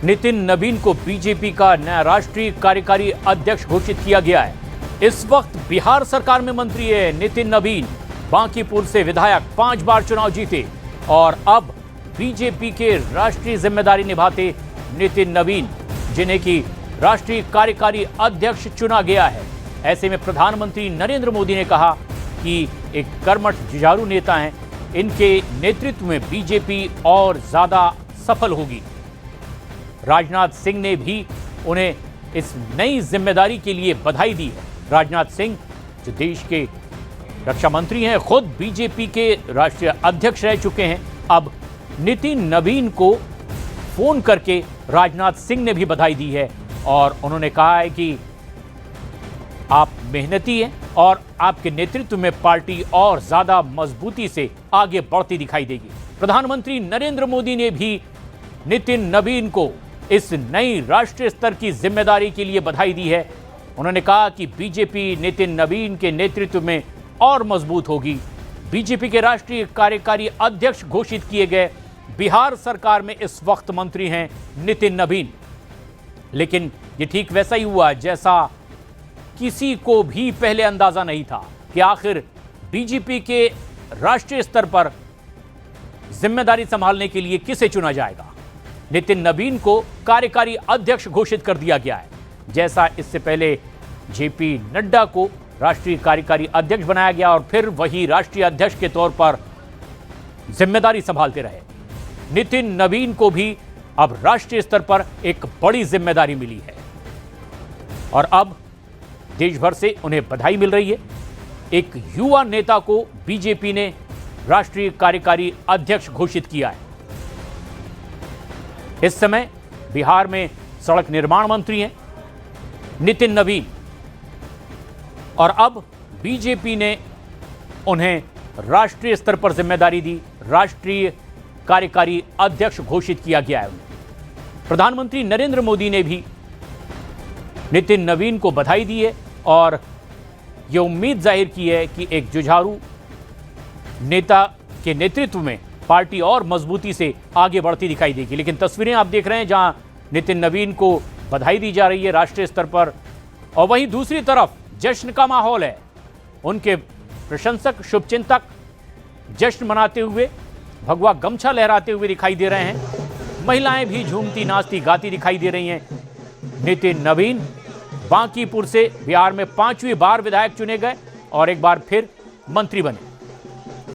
नितिन नवीन को बीजेपी का नया राष्ट्रीय कार्यकारी अध्यक्ष घोषित किया गया है। इस वक्त बिहार सरकार में मंत्री है नितिन नवीन। बांकीपुर से विधायक 5 बार चुनाव जीते और अब बीजेपी के राष्ट्रीय जिम्मेदारी निभाते नितिन नवीन, जिन्हें की राष्ट्रीय कार्यकारी अध्यक्ष चुना गया है। ऐसे में प्रधानमंत्री नरेंद्र मोदी ने कहा कि एक कर्मठ जुझारू नेता हैं, इनके नेतृत्व में बीजेपी और ज्यादा सफल होगी। राजनाथ सिंह ने भी उन्हें इस नई जिम्मेदारी के लिए बधाई दी है। राजनाथ सिंह जो देश के रक्षा मंत्री हैं, खुद बीजेपी के राष्ट्रीय अध्यक्ष रह चुके हैं। अब नितिन नवीन को फोन करके राजनाथ सिंह ने भी बधाई दी है और उन्होंने कहा है कि आप मेहनती हैं और आपके नेतृत्व में पार्टी और ज्यादा मजबूती से आगे बढ़ती दिखाई देगी। प्रधानमंत्री नरेंद्र मोदी ने भी नितिन नवीन को इस नई राष्ट्रीय स्तर की जिम्मेदारी के लिए बधाई दी है। उन्होंने कहा कि बीजेपी नितिन नवीन के नेतृत्व में और मजबूत होगी। बीजेपी के राष्ट्रीय कार्यकारी अध्यक्ष घोषित किए गए बिहार सरकार में इस वक्त मंत्री हैं नितिन नवीन। लेकिन ये ठीक वैसा ही हुआ जैसा किसी को भी पहले अंदाजा नहीं था कि आखिर बीजेपी के राष्ट्रीय स्तर पर जिम्मेदारी संभालने के लिए किसे चुना जाएगा। नितिन नवीन को कार्यकारी अध्यक्ष घोषित कर दिया गया है। जैसा इससे पहले जेपी नड्डा को राष्ट्रीय कार्यकारी अध्यक्ष बनाया गया और फिर वही राष्ट्रीय अध्यक्ष के तौर पर जिम्मेदारी संभालते रहे। नितिन नवीन को भी अब राष्ट्रीय स्तर पर एक बड़ी जिम्मेदारी मिली है और अब देश भर से उन्हें बधाई मिल रही है। एक युवा नेता को बीजेपी ने राष्ट्रीय कार्यकारी अध्यक्ष घोषित किया है। इस समय बिहार में सड़क निर्माण मंत्री हैं नितिन नवीन और अब बीजेपी ने उन्हें राष्ट्रीय स्तर पर जिम्मेदारी दी, राष्ट्रीय कार्यकारी अध्यक्ष घोषित किया गया है उन्हें। प्रधानमंत्री नरेंद्र मोदी ने भी नितिन नवीन को बधाई दी है और यह उम्मीद जाहिर की है कि एक जुझारू नेता के नेतृत्व में पार्टी और मजबूती से आगे बढ़ती दिखाई देगी। लेकिन तस्वीरें आप देख रहे हैं जहां नितिन नवीन को बधाई दी जा रही है राष्ट्रीय स्तर पर और वहीं दूसरी तरफ जश्न का माहौल है। उनके प्रशंसक, शुभचिंतक जश्न मनाते हुए, भगवा गमछा लहराते हुए दिखाई दे रहे हैं। महिलाएं भी झूमती, नाचती, गाती दिखाई दे रही हैं। नितिन नवीन बांकीपुर से बिहार में 5वीं बार विधायक चुने गए और एक बार फिर मंत्री बने।